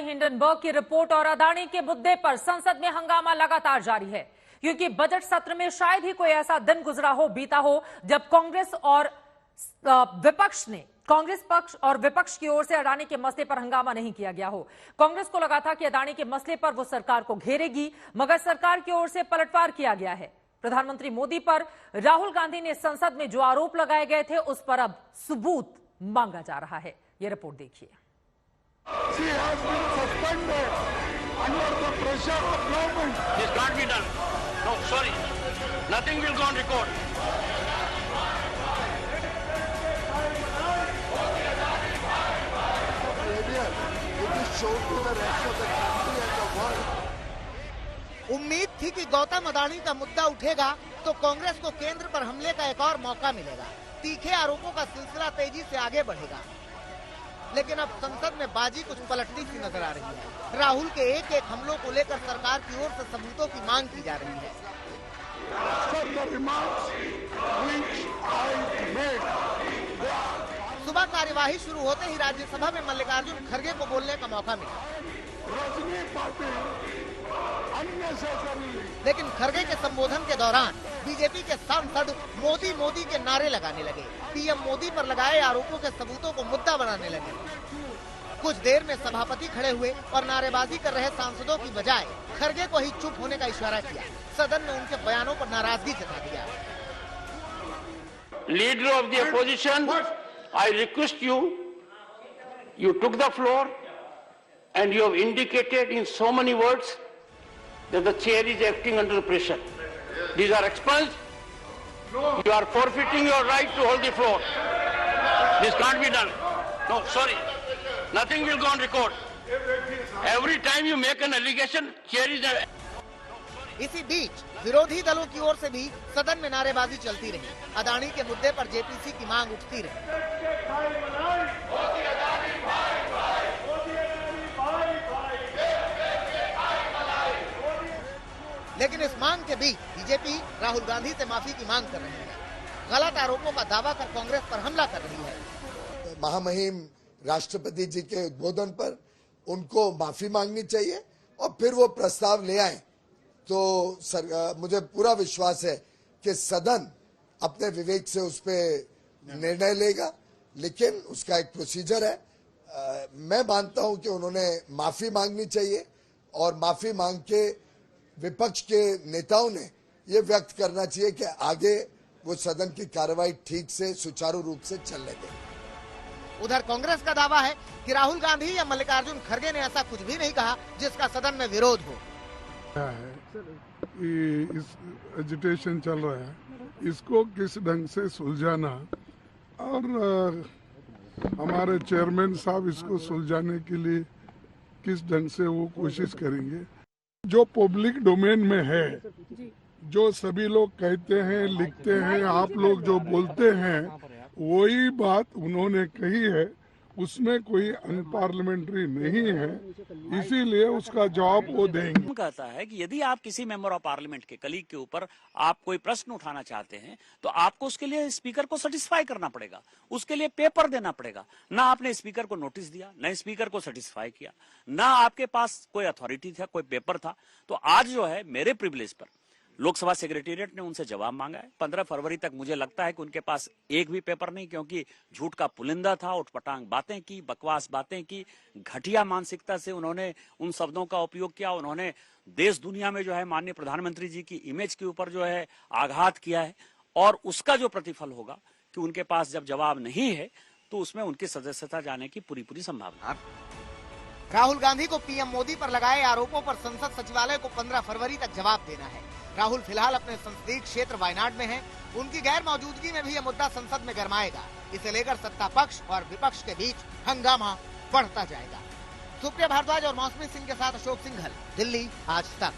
Hindenburg की report और अदानी के मुद्दे पर संसद में हंगामा लगातार जारी है, क्योंकि बजट सत्र में शायद ही कोई ऐसा दिन गुजरा हो, बीता हो, जब कांग्रेस पक्ष और विपक्ष की ओर से अदानी के मसले पर हंगामा नहीं किया गया हो। कांग्रेस को लगा था कि अदानी के मसले पर वो सरकार को घेरेगी, मगर सरकार की ओर से पलटवार किया गया है। प्रधानमंत्री मोदी पर राहुल गांधी ने संसद में जो आरोप लगाए गए थे, उस पर अब सबूत मांगा जा रहा है। ये रिपोर्ट देखिए। She has been suspended under the pressure of government. This can't be done. No, sorry. Nothing will go on record. It is shown to the rest of the country and the world. उम्मीद थी कि गौतम अदानी का मुद्दा उठेगा तो कांग्रेस को केंद्र पर हमले का एक और मौका मिलेगा, तीखे आरोपों का सिलसिला तेजी से आगे बढ़ेगा। लेकिन अब संसद में बाजी कुछ पलटती सी नजर आ रही है। राहुल के एक एक हमलों को लेकर सरकार की ओर से सबूतों की मांग की जा रही है। सुबह कार्यवाही शुरू होते ही राज्यसभा में मल्लिकार्जुन खड़गे को बोलने का मौका मिला, लेकिन खड़गे के संबोधन के दौरान बीजेपी के सांसद मोदी मोदी के नारे लगाने लगे, पीएम मोदी पर लगाए आरोपों के सबूतों को मुद्दा बनाने लगे। कुछ देर में सभापति खड़े हुए और नारेबाजी कर रहे सांसदों की बजाय खड़गे को ही चुप होने का इशारा किया। सदन में उनके बयानों पर नाराजगी जता दिया। Leader of the opposition, I request you took the floor and you have indicated in so many words that the chair is acting under pressure. These are expunged. No. You are forfeiting your right to hold the floor. This can't be done. No, sorry. Nothing will go on record. Every time you make an allegation, chair is... इसी बीच विरोधी दलों की ओर से भी सदन में नारेबाजी चलती रही। अदानी के मुद्दे पर जेपीसी की मांग उठती रही। लेकिन इस मांग के बीच बीजेपी राहुल गांधी से माफी की मांग कर रही है। गलत आरोपों का दावा कर कांग्रेस पर हमला कर रही है। महामहिम राष्ट्रपति जी के उद्बोधन पर उनको माफी मांगनी चाहिए और फिर वो प्रस्ताव ले आए तो मुझे पूरा विश्वास है कि सदन अपने विवेक से उस पर निर्णय लेगा, लेकिन उसका एक प्रोसीजर है। मैं मानता हूं कि उन्होंने माफी मांगनी चाहिए और माफी मांग के विपक्ष के नेताओं ने ये व्यक्त करना चाहिए कि आगे वो सदन की कार्रवाई ठीक से सुचारू रूप से चलने दें। उधर कांग्रेस का दावा है कि राहुल गांधी या मल्लिकार्जुन खड़गे ने ऐसा कुछ भी नहीं कहा जिसका सदन में विरोध हो। इस एजिटेशन चल रहा है, इसको किस ढंग से सुलझाना और हमारे चेयरमैन साहब इसको सुलझाने के लिए किस ढंग से वो कोशिश करेंगे। जो पब्लिक डोमेन में है, जो सभी लोग कहते हैं, लिखते हैं, आप लोग जो बोलते हैं, वही बात उन्होंने कही है, उसमें कोई अनपार्लियामेंट्री नहीं है, इसीलिए उसका जवाब वो देंगे। कहता है कि यदि आप किसी मेंबर ऑफ पार्लियामेंट के कलीग के ऊपर आप कोई प्रश्न उठाना चाहते हैं तो आपको उसके लिए स्पीकर को सेटिस्फाई करना पड़ेगा, उसके लिए पेपर देना पड़ेगा। ना आपने स्पीकर को नोटिस दिया, ना स्पीकर को सेटिस्फाई किया, ना आपके पास कोई अथॉरिटी था, कोई पेपर था। तो आज जो है मेरे प्रिविलेज पर लोकसभा सेक्रेटेरिएट ने उनसे जवाब मांगा है। 15 फरवरी तक मुझे लगता है कि उनके पास एक भी पेपर नहीं, क्योंकि झूठ का पुलिंदा था, उठपटांग बातें की, बकवास बातें की, घटिया मानसिकता से उन्होंने उन शब्दों का उपयोग किया। उन्होंने देश दुनिया में जो है माननीय प्रधानमंत्री जी की इमेज के ऊपर जो है आघात किया है, और उसका जो प्रतिफल होगा कि उनके पास जब जवाब नहीं है तो उसमें उनकी सदस्यता जाने की पूरी संभावना। राहुल गांधी को पीएम मोदी पर लगाए आरोपों पर संसद सचिवालय को 15 फरवरी तक जवाब देना है। राहुल फिलहाल अपने संसदीय क्षेत्र वायनाड में हैं। उनकी गैर मौजूदगी में भी यह मुद्दा संसद में गरमाएगा। इसे लेकर सत्ता पक्ष और विपक्ष के बीच हंगामा बढ़ता जाएगा। सुप्रिया भारद्वाज और मौसमी सिंह के साथ अशोक सिंघल, दिल्ली आज तक।